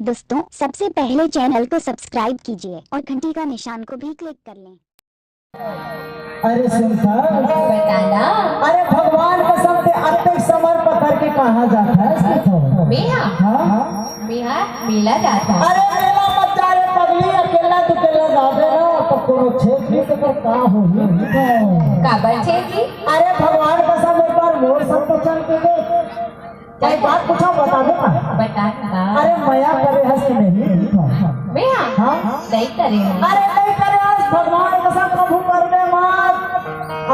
दोस्तों, सबसे पहले चैनल को सब्सक्राइब कीजिए और घंटी का निशान को भी क्लिक कर लें। अरे सुनता बताना। अरे भगवान कसम से अत्यंत समर्पण करके कहा जाता है मेहा मेहा मेला जाता है। अरे मेला मत जा रे पगली, अकेला तो केला जाबे ना तो कोनो छेक भी तो का होई काबर छे की? अरे भगवान कसम एक बार मोर सब तो चल के देख कोई बात पूछो बता दो ना। बताना। अरे मया करे हंस नहीं मेहा हाँ नहीं करे। अरे नहीं करे आज भगवान कसम प्रभु कर दे मत।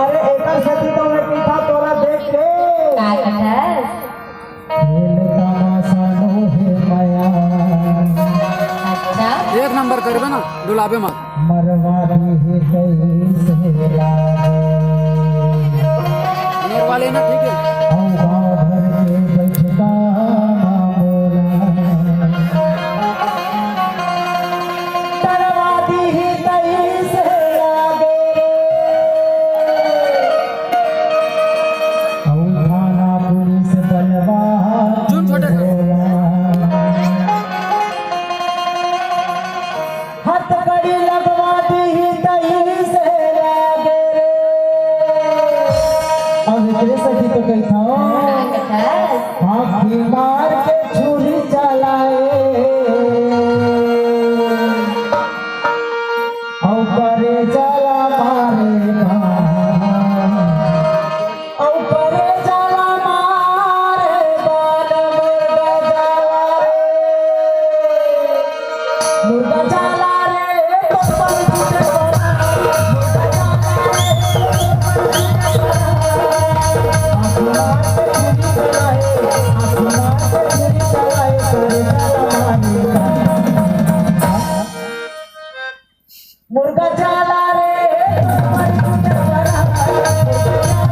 अरे एकर सती तो मैं पीठा तोरा देख के का कहस? अच्छा एक नंबर करबे ना, डुलाबे मत। नेर वाले ना ठीक है। चुन छोटे हाथ कड़ी लगवा दी दही से लागे रे। अब इतने सही तो कही था का कहस? हाथी मार के छुरी चलाए औ करे जला मारे औ करे जला मारे मुर्गा जाला रे पप्पन छूटे बड़ा मुर्गा जाला रे आसमान से छुरी चलाए आसमान से छुरी चलाए करे जला मारे मुर्गा जाला रे पप्पन छूटे बड़ा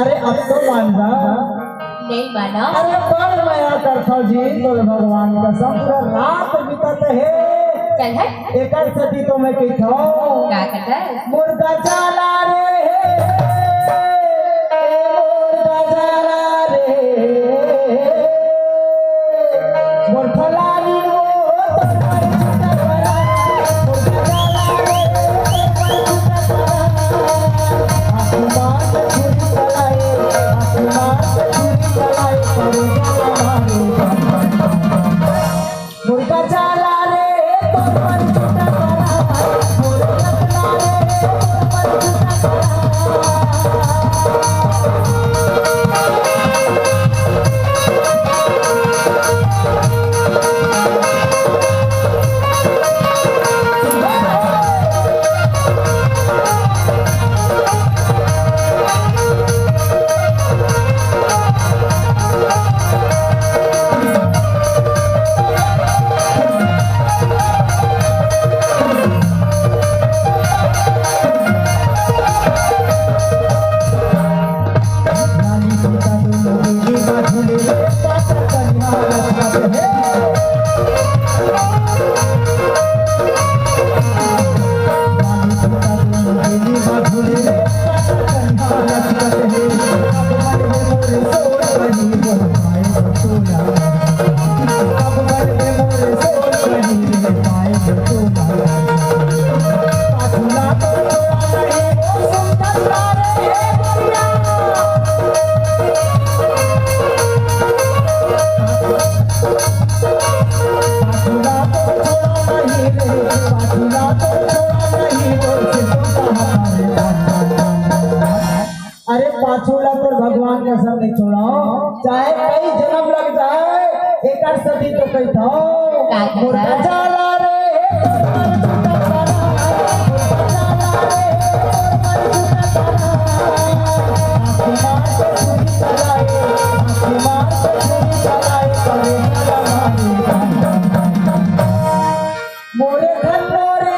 अरे अब तो मान जा नहीं माना। अरे बड़ माया करता जी बोल भगवान का पूरा रात बीतत है चल हट। एकर सती तो मैं कहता का कहस? मुर्गा जाला रे मुर्गा जाला रे मोर फलानी वो तो मारी छुटा करा मुर्गा जाला रे आसमान से छुरी चलाए आसमान से छुरी चलाए करे जला मारे मुर्गा जाला रे तो मारी छुटा करा मुर्गा जाला रे तो मारी के सब नहीं छोड़ो चाहे कई जन्म लग जाए एक सदी तो कही था मुर्गा जाला रे मोरे घटोरे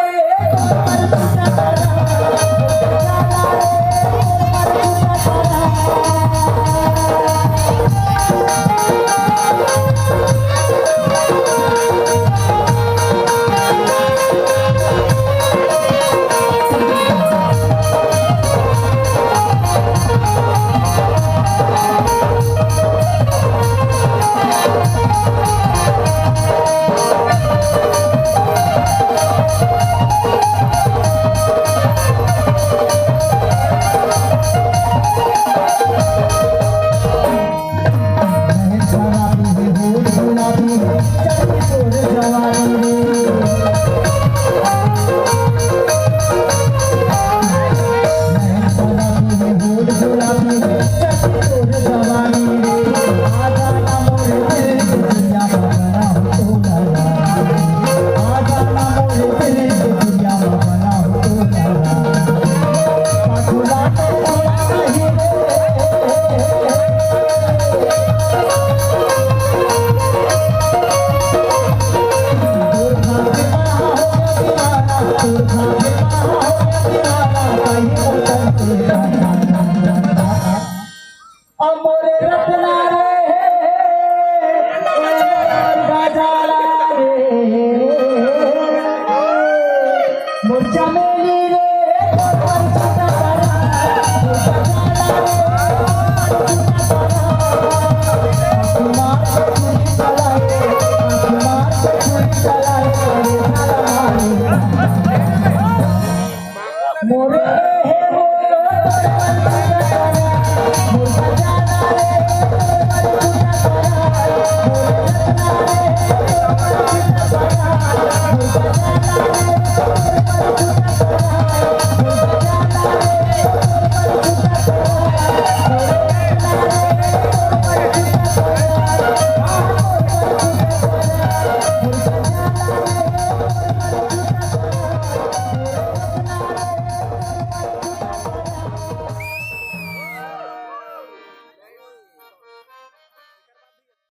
मोरे रत्ना रे गजाला रे मुर्चा मेली रे मोरे